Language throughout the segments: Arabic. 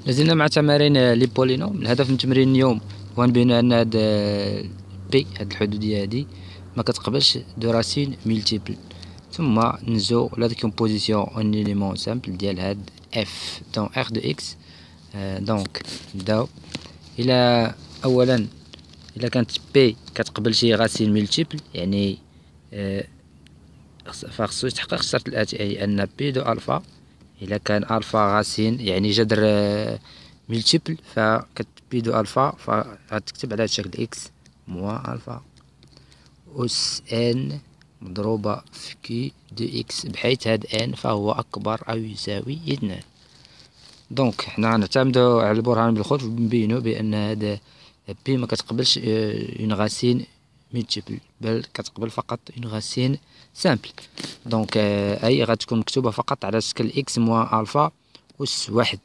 لازلنا مع تمارين لي بولينوم. الهدف من تمرين اليوم هو نبينو ان هاد بي، هاد الحدودية هادي ما كتقبلش دو راسين ملتيبل، ثم نزو لا ديكومبوزيسيون اون إليمون سامبل ديال هاد اف دون ار دو اكس. دونك نبداو. الى اولا الى كانت بي كتقبل شي راسين ملتيبل، يعني فخصو يتحقق الشرط الاتي، اي ان بي دو الفا إلا كان ألفا غاسين يعني جذر ملتيبل، فكتبي دو ألفا فغتكتب على هاد الشكل إكس موان ألفا أس إن مضروبة في كي دو إكس، بحيث هاد إن فهو أكبر أو يساوي 2. دونك حنا غنعتمدو على البرهان بالخوف ونبينو بأن هاد بي ما كتقبلش اون غاسين ملتيبل، بل كتقبل فقط اون غاسين سامبل. دونك اي غتكون مكتوبه فقط على شكل اكس موان الفا اس واحد.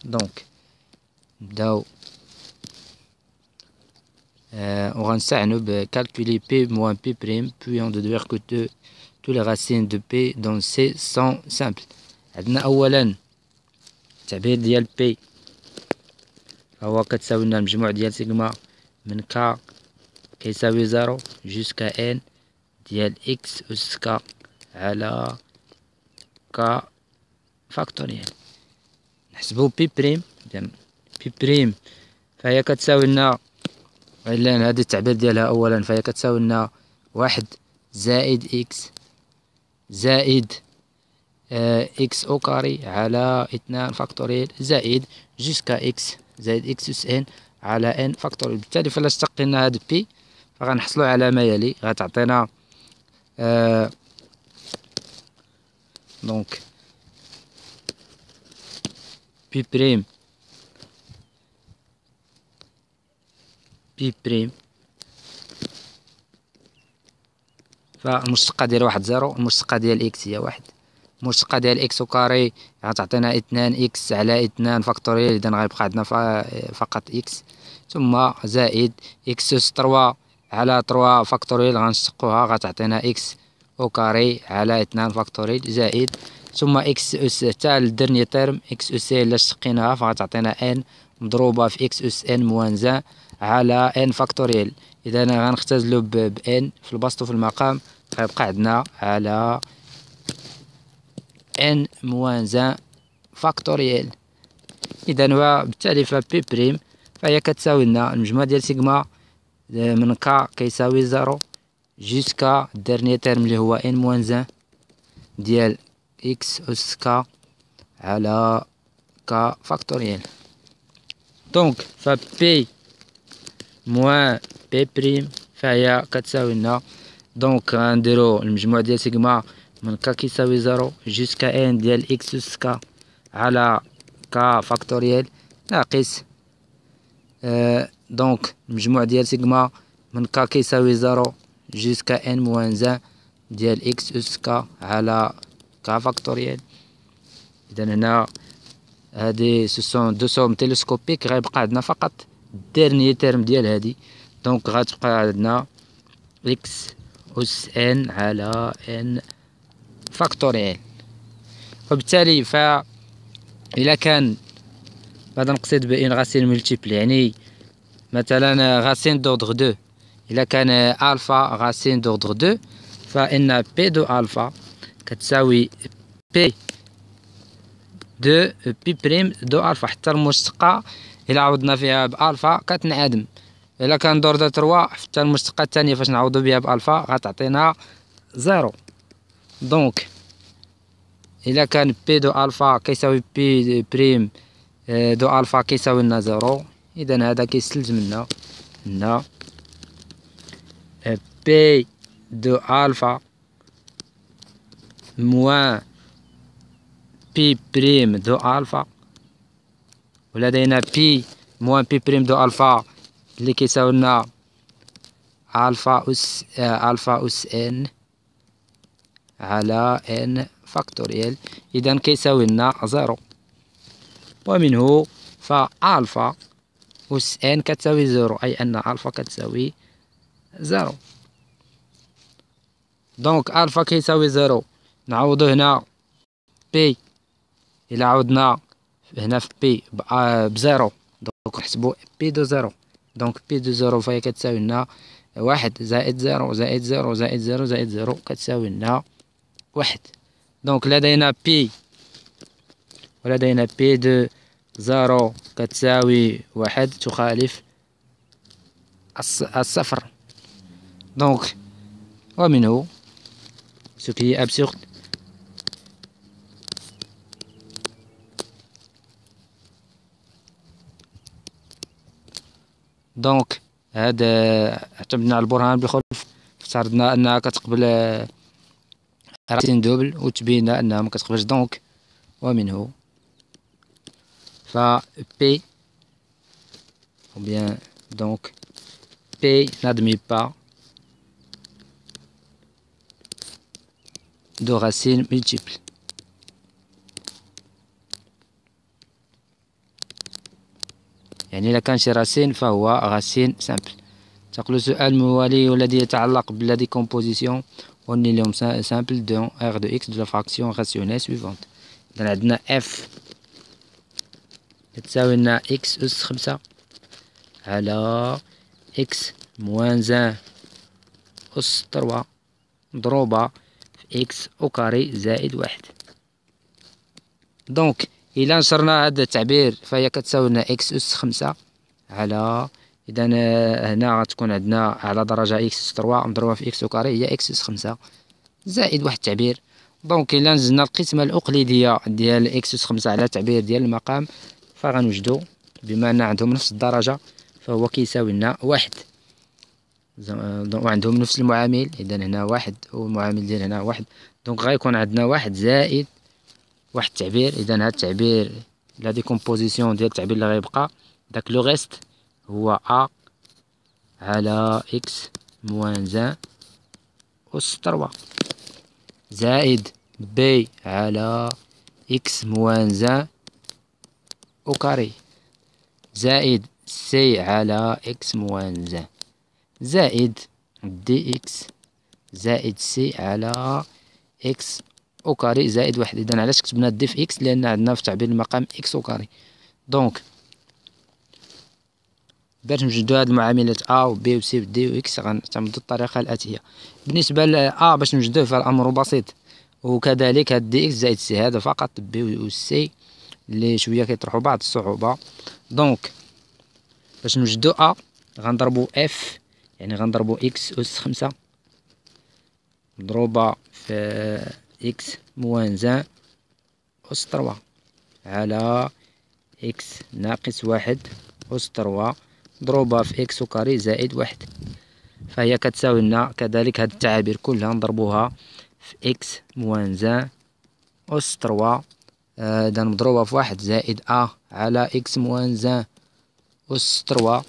دونك نبداو وغنستعنوا بكالكولي بي موان بي بريم بويون دو دوير كو تو لي غاسين دو بي دون سي سون سامبل. عندنا اولا التعبير ديال بي هو كتساوي لنا المجموع ديال سيغما من كا كيساوي 0 جوسكا ان ديال اكس اس كا على كا فاكتوريال. نحسبو بي بريم، بي بريم فهي كتساوي لنا، إلا هادي التعبير ديالها أولا فهي كتساوي لنا 1 زائد إكس زائد إكس أو كاري على 2 فاكتوريال زائد جوسكا إكس زائد إكس أس إن على إن فاكتوريال. بالتالي فلا اشتقينا هاد بي فغنحصلو على ما يلي، غتعطينا دونك بي بريم فالمشتقة ديال 1 0، المشتقة ديال إكس هي 1، المشتقة ديال إكس أو كاري غتعطينا 2 إكس على 2 فاكتوريال، إذا غيبقى عندنا فقط إكس، ثم زائد إكس أس 3 على 3 فاكتوريال غنشتقوها غتعطينا إكس أو كاري على 2 فاكتوريال زائد ثم إكس أس حتى للدرني تيرم إكس أس إلا شتقيناها فغتعطينا إن مضروبة في إكس أس إن موان زان على إن فاكتوريال. إذا غنختزلو بإن في البسط وفي المقام غيبقى عندنا على ان موان زان فاكتوريال. إذا وبالتالي فبي بريم فهي كتساوي لنا المجموع ديال سيغما من كا كيساوي 0 جوسكا الدرني تيرم اللي هو ان موان زان ديال إكس أس كا على كا فاكتوريال. دونك فبي موان بي بريم فهي كتساوي لنا، دونك غنديرو المجموع ديال سيغما من كا كيساوي 0 جوسكا ان ديال إكس أس كا على كا فاكتوريال ناقص دونك المجموع ديال سيغما من كا كيساوي 0 جوسكا ان موان زان ديال إكس أس كا على كا فاكتوريال. إذا هنا هادي سوسون دو سوم تيليسكوبيك، غيبقى عندنا فقط الديرني تيرم ديال هادي، دونك غتبقى عندنا إكس أس إن على إن فاكتوريال. وبالتالي إلا كان هذا نقصد بإن غاسين ملتيبل، يعني مثلا غاسين دوردغ 2، إلا كان ألفا غاسين دوردغ 2 فإن بي دو ألفا كتساوي بي دو بي بريم دو ألفا، حتى المشتقة إلا عوضنا فيها بألفا كتنعدم. إلا كان دوردغ 3 حتى المشتقة الثانية فاش نعوضو بها بألفا غتعطينا 0. دونك إلا كان بي دو ألفا كيساوي بي بريم دو ألفا كيساوي لنا 0، إذا هذا كيستلزم لنا هنا بي دو ألفا موان بي بريم دو ألفا، ولدينا بي موان بي بريم دو ألفا اللي كيساوي لنا ألفا أس إن على إن فاكتوريال، إذا كيساوي لنا 0، ومنه فألفا أس إن كتساوي 0، أي أن ألفا كتساوي 0. دونك ألفا كيساوي 0 نعوضو هنا بي، إلا عوضنا هنا في بي بزيرو، دونك نحسبو بي دو زيرو. دونك بي دو زيرو فهي كتساوي لنا واحد زائد زيرو زائد زيرو زائد زيرو زائد زيرو كتساوي لنا واحد. دونك لدينا بي، ولدينا بي دو زيرو كتساوي واحد تخالف الصفر. دونك ومنه ce qui est absurde. دونك هذا اعتمدنا على البرهان بالخلف، افترضنا انها كتقبل راسين دوبل وتبينا انها ما كتقبلش. دونك ومنه ف P ou bien donc P n'admet pas de racines multiples. يعني إذا كان شي راسين فهو راسين سامبل. تقول السؤال الموالي والذي يتعلق بالديكومبوزيسيون والنيليوم سامبل دون R de X de la fraction rationnelle suivante. إذا عندنا F تساوي لنا X أس 5 على X موان 1 أس 3 مضروبة في X أو كاري زائد 1. دونك إلا نشرنا هذا التعبير فهي كتساوي لنا X أس 5 على، إذا هنا غتكون عندنا على درجة X أس 3 مضروبة في X أو كاري هي X أس 5 زائد واحد التعبير. دونك إلا نزلنا القسمة الأقليدية ديال X أس 5 على التعبير ديال المقام فغنوجدو بما أن عندهم نفس الدرجة فهو كيساوي لنا واحد، وعندهم نفس المعامل. إذا هنا واحد والمعامل ديال هنا واحد، دونك غيكون عندنا واحد زائد واحد التعبير. إذا هاد التعبير لا ديكومبوزيسيون ديال التعبير اللي غيبقى داك لو غيست هو أ على إكس موان 1 أس 3 زائد بي على إكس موان 1 أو كاري زائد سي على إكس موان 1 زائد دي إكس زائد سي على إكس أو كاري زائد واحد. إذا علاش كتبنا دي في إكس؟ لأن عندنا في تعبير المقام إكس أو كاري. دونك باش نوجدو هاد المعاملات أ و بي و سي و دي و إكس غنعتمدو الطريقة الآتية. بالنسبة ل أ باش نوجدوه فالأمر بسيط، وكذلك هاد دي إكس زائد سي هذا فقط بي و سي اللي شوية كيطرحو بعض الصعوبة. دونك باش نوجدو أ غنضربو إف، يعني غنضربو إكس أس 5 مضروبة في إكس موان 1 أس 3 على إكس ناقص 1 أس 3 مضروبة في إكس أو كاري زائد 1. فهي كتساوي لنا كذلك هاد التعابير كلها نضربوها في إكس موان 1 أس 3 إذا مضروبة في 1 زائد أ على إكس موان 1 أس 3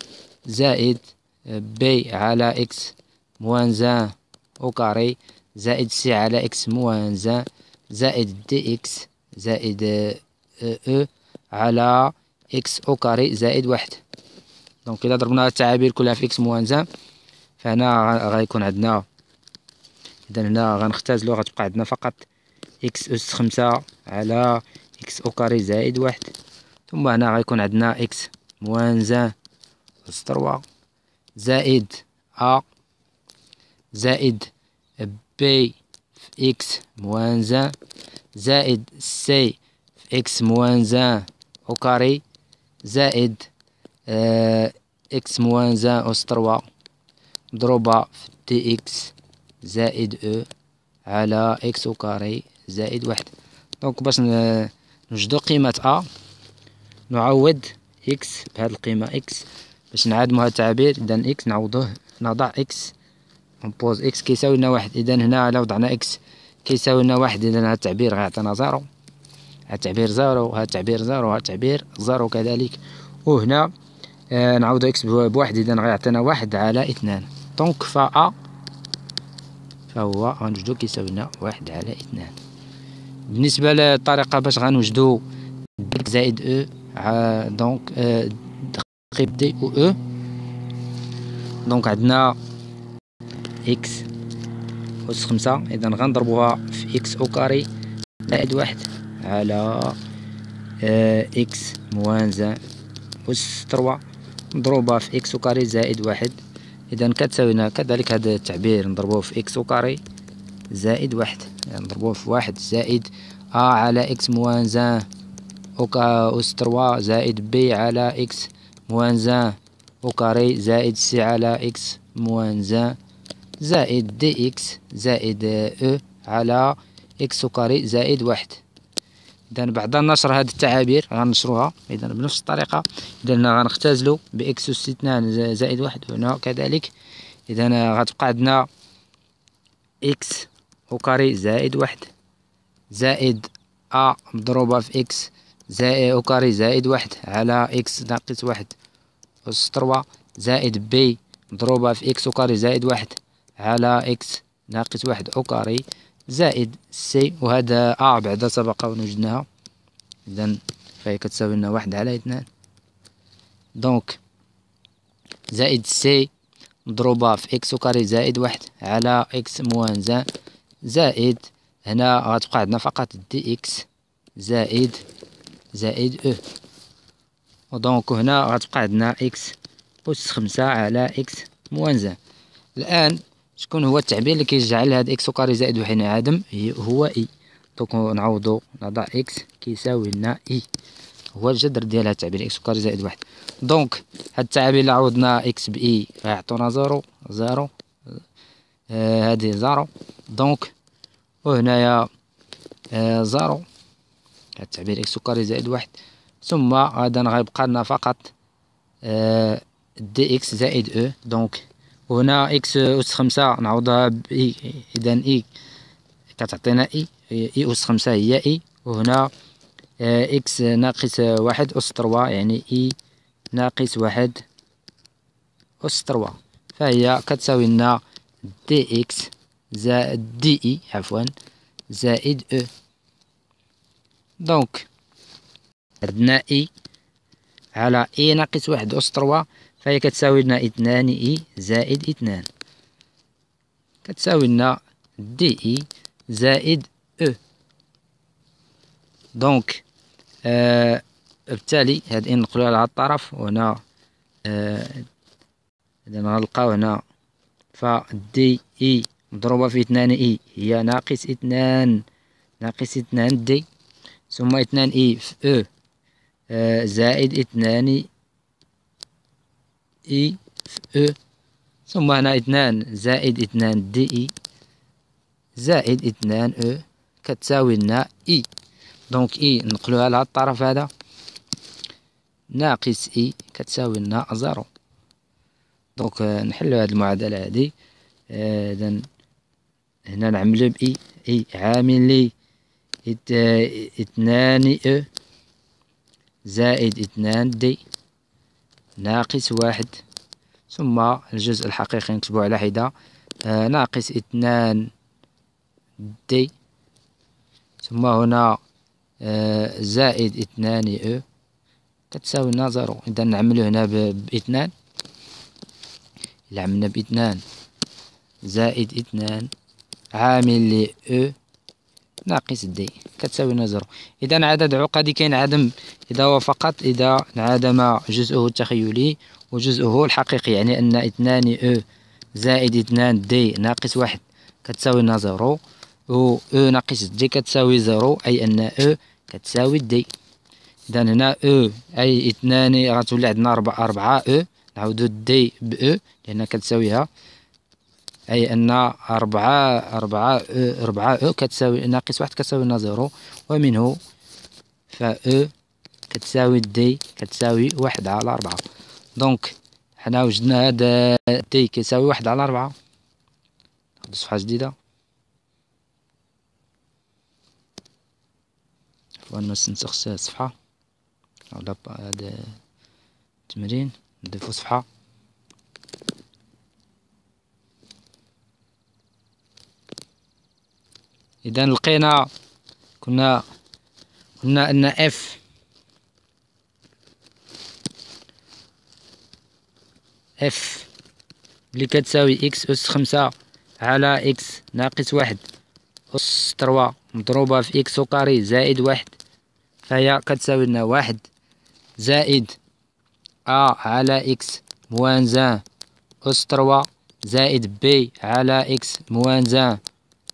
زائد بي على إكس موان 1 أو كاري زائد سي على إكس موان 1 زائد دي إكس زائد أو على إكس أو كاري زائد 1. دونك إلا ضربنا التعابير كلها في إكس موان 1 فهنا غيكون عندنا، إذا هنا غنختازلو غتبقى عندنا فقط إكس أس 5 على إكس أو كاري زائد 1. ثم هنا غيكون عندنا إكس موان 1 أس 3 زائد أ زائد بي في إكس موان 1 زائد سي في إكس موان 1 أو كاري زائد إكس موان 1 أس 3 مضروبة في دي إكس زائد أو على إكس أو كاري زائد 1. دونك باش نوجدو قيمة أ نعوض إكس بهاد القيمة إكس باش نعادمو هاد التعبير. إذا إكس نعوضوه، نضع إكس نبوز إكس كيساوي لنا 1. إذا هنا إلا وضعنا إكس كيساوي لنا 1 إذا هاد التعبير غيعطينا 0، هاد التعبير 0، هاد التعبير 0، هاد التعبير 0 كذلك. وهنا نعوضو إكس بواحد إذا غيعطينا 1 على 2. دونك فأ فهو غنوجدو كيساوي لنا 1 على 2. بالنسبة للطريقة باش غنوجدو دي زائد أو دونك تقريب دي و أو، دونك عندنا إكس أس 5 إذا غنضربوها في إكس أو كاري زائد 1 على إكس موان زان أس 3 مضروبة في إكس وكاري زائد واحد. إذا كتساوينا كذلك هذا التعبير نضربوه في إكس وكاري زائد واحد، يعني نضربوه في واحد زائد على إكس موان زان أس 3 زائد بي على إكس موان زان وكاري زائد سي على إكس موان زان زائد دي إكس زائد أو على إكس وكاري زائد واحد. إذا بعد نشر هذه التعابير غنشروها إذا بنفس الطريقة. إذا غنختزلو بإكس أس 2 زائد واحد هنا كذلك. إذا غتبقى عندنا إكس وكاري زائد واحد زائد أ مضروبة في إكس زائد وكاري زائد واحد على إكس ناقص واحد أس 3 زائد بي مضروبة في إكس وكاري زائد واحد على إكس ناقص واحد وكاري زائد سي، وهذا بعد سبق ونوجدناها. إذا فهي كتساوي لنا واحد على 2 دونك زائد سي مضروبة في إكس وكاري زائد واحد على إكس موان زان زائد هنا غتبقى عندنا فقط دي إكس زائد أو، ودونك هنا غتبقى عندنا إكس أس 5 على إكس موان زان. الآن شكون هو التعبير اللي كيجعل هاد إكس وكاري زائد واحد ينعدم؟ هو إي. دونك نعوضو نضع إكس كيساوي لنا إي، هو الجذر ديال هاد التعبير إكس وكاري زائد واحد. دونك هاد التعابير اللي عوضنا إكس بإي غيعطونا زيرو هادي زيرو، دونك وهنايا زيرو هاد التعبير إكس وكاري زائد واحد. ثم غادا غيبقى لنا فقط دي إكس زائد أو، دونك وهنا إكس أس 5 نعوضها بإي، إذا إي كتعطينا إي أس 5 هي إي، وهنا إكس ناقص واحد أس 3 يعني إي ناقص واحد أس 3، فهي كتساوي لنا دي إكس زائد دي إي عفوا زائد أو. دونك عندنا إي على إي ناقص واحد أس 3 فهي كتساوي لنا 2 إي زائد 2، كتساوي لنا دي إي زائد أو. دونك بالتالي هاد إي نقلوها على الطرف، وهنا إذا غنلقاو هنا فدي إي مضروبة في 2 إي هي ناقص 2 دي، ثم 2 إي في أو زائد 2 إي في أو، ثم هنا 2 زائد 2 دي إي زائد 2 أو كتساوي لنا إي. دونك إي نقلوها لهاد الطرف هذا ناقص إي كتساوي لنا زيرو. دونك نحلو هاد المعادلة هادي. إذا هنا نعملو بإي إي عامل لي 2 أو زائد 2 دي ناقص واحد، ثم الجزء الحقيقي نكتبو على حدة ناقص 2 دي، ثم هنا زائد 2 أو كتساوي لنا زيرو. إذا نعملو هنا بإثنان، إلا عملنا بإثنان زائد 2 عامل لي أو ناقص دي كتساوي لنا زيرو. إذا عدد عقدي كينعدم إذا هو فقط إذا انعدم جزءه التخيلي وجزءه الحقيقي، يعني أن 2 أو زائد 2 دي ناقص واحد كتساوي لنا زيرو، و أو ناقص دي كتساوي زيرو، أي أن أو كتساوي دي. إذا هنا أو أي 2 غتولي عندنا 4 أو، نعاودو دي بأو لأنها كتساويها، أي أن 4 أو كتساوي ناقص واحد كتساوي لنا زيرو، ومنه فأو كتساوي دي كتساوي 1 على 4. دونك حنا وجدنا هذا دي كيساوي 1 على 4. ناخدو صفحة جديدة، عفوا نسخ الصفحة ولا هذا التمرين نضيفو صفحة. إذا لقينا قلنا أن اف اللي كتساوي إكس أس 5 على إكس ناقص واحد أس 3 مضروبة في إكس وكاري زائد واحد فهي كتساوي لنا واحد زائد أ على إكس موان زان أس تروا زائد بي على إكس موان زان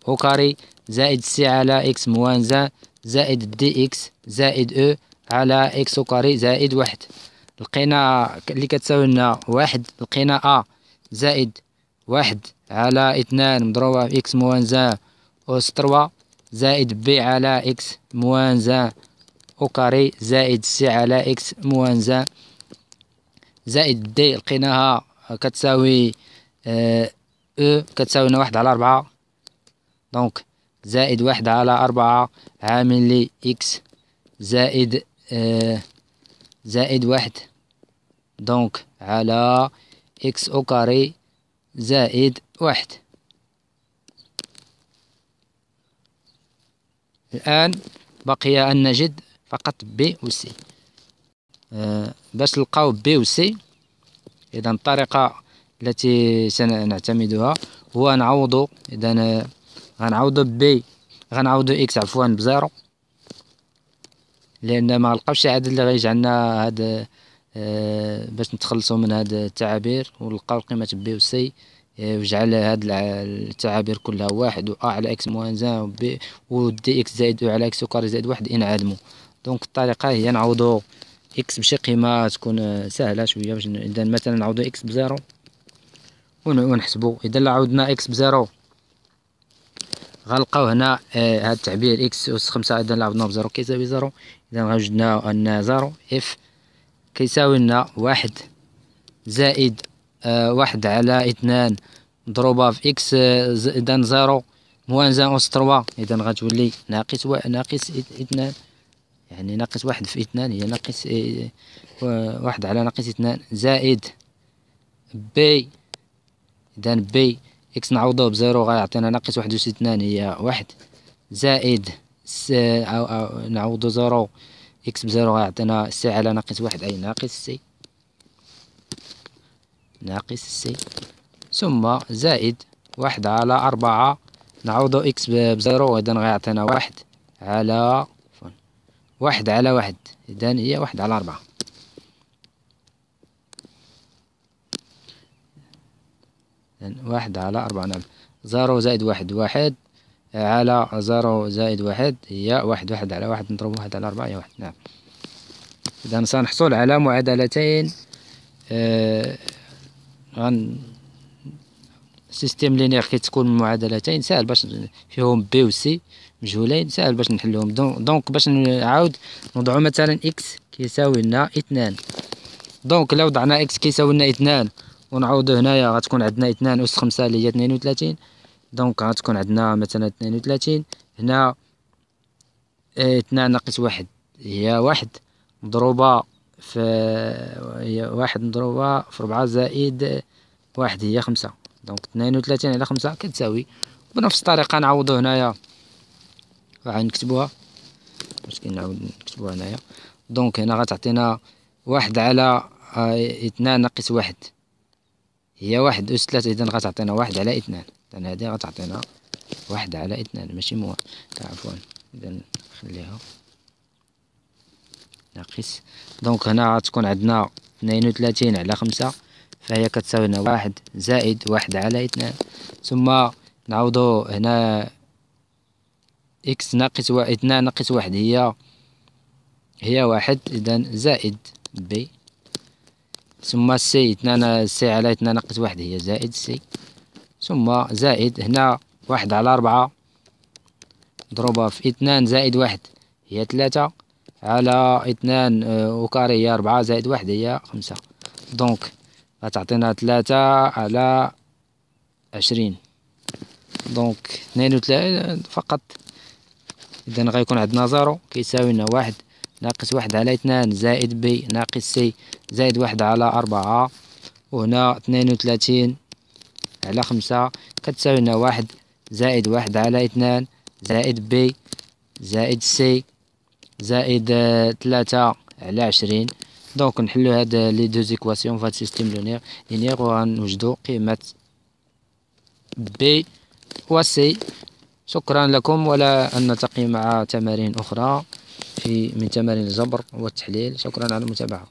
أو كاري زائد سي على إكس موان زان زائد دي إكس زائد أو على إكس أو كاري زائد واحد. لقينا اللي كتساوي لنا واحد، لقينا أ زائد واحد على اثنان مضروبة في إكس موان زان أس تروا زائد بي على إكس موان زان أو كاري زائد سي على إكس موان زان زائد دي لقيناها كتساوي أو كتساوي لنا واحد على أربعة، دونك زائد واحد على أربعة عامل لي إكس زائد زائد واحد، دونك على إكس أو كاري زائد واحد. الآن بقي أن نجد فقط بي و سي. باش نلقاو بي و سي، إذا الطريقة التي سنعتمدها هو نعوض، إذا غنعوض بي، غنعوض إكس عفوا بزيرو، لأن ما لقاوش عدد اللي غيجعلنا هاد باش نتخلصوا من هاد التعابير ونلقاو قيمة بي و سي، وجعل هاد التعابير كلها واحد و أ على إكس موان زان و بي و دي إكس زائد أو على إكس أو كاري زائد واحد انعدموا. دونك الطريقة هي نعوضو إكس بشي قيمة تكون سهلة شوية، باش إذا مثلا نعوضو إكس بزيرو ونحسبو. إذا لا عوضنا إكس بزيرو غنلقاو هنا هاد التعبير إكس أس خمسة، إذا لا عوضناه بزيرو كيساوي زيرو. إذا وجدنا أن زيرو إف كيساوي لنا واحد زائد واحد على اثنان مضروبة في إكس إذا زيرو موان زان أس تروا، إذا غتولي ناقص ناقص اثنان، يعني ناقص واحد في اثنان هي ناقص واحد على ناقص اثنان زائد بي، إذا بي إكس نعوضوه بزيرو غيعطينا ناقص واحد أس اثنان هي واحد زائد نعوضو زيرو إكس بزيرو غيعطينا سي على ناقص واحد أي ناقص سي، ناقص سي، ثم زائد واحد على أربعة نعوضو إكس بزيرو إذا غيعطينا واحد على واحد على واحد، إذا هي واحد على أربعة. واحد على أربعة، نعم. زيرو زائد واحد واحد على زيرو زائد واحد هي واحد، واحد على واحد نضرب واحد على أربعة هي واحد، نعم. إذا سنحصل على معادلتين سيستيم لينير كتكون معادلتين ساهل باش فيهم بي و سي مجهولين، ساهل باش نحلوهم. دونك باش نعاود نوضعو مثلا إكس كيساوي لنا اثنان، دونك لو وضعنا إكس كيساوي لنا اثنان ونعوضو هنايا غتكون عندنا اثنان أس خمسة اللي هي 32، دونك غتكون عندنا مثلا 32 هنا اثنان ناقص واحد هي واحد مضروبة في هي واحد مضروبة في ربعة زائد واحد هي خمسة، دونك 32 على خمسة كتساوي. بنفس الطريقة نعوضو هنايا غنكتبوها، باش كنعاود نكتبوها هنايا. دونك هنا غتعطينا واحد على اثنان ناقص واحد هي واحد أس ثلاثة، إذا غتعطينا واحد على اثنان، إذا هادي غتعطينا واحد على اثنان ماشي عفوا، إذا نخليها ناقص. دونك هنا غتكون عندنا 32 على خمسة فهي كتساوي لنا واحد زائد واحد على اثنان، ثم نعوضو هنا إكس ناقص اثنان ناقص واحد هي واحد، إذا زائد بي، ثم سي اثنان سي على اثنان ناقص واحد هي زائد سي، ثم زائد هنا واحد على أربعة مضروبة في اثنان زائد واحد هي ثلاثة على اثنان وكاري هي أربعة زائد واحد هي خمسة، دونك غتعطينا ثلاثة على 20، دونك 32 فقط. إذا غيكون عندنا زيرو كيساوي لنا واحد ناقص واحد على اثنان زائد بي ناقص سي زائد واحد على أربعة، وهنا 32 على خمسة كتساوي لنا واحد زائد واحد على اثنان زائد بي زائد سي زائد ثلاثة على 20. دونك نحلو هاد لي دو زيكواسيون فهاد سيستيم لينير وغنوجدو قيمة بي و سي. شكرا لكم، ولا أن نلتقي مع تمارين أخرى. من تمارين الجبر والتحليل. شكرا على المتابعة.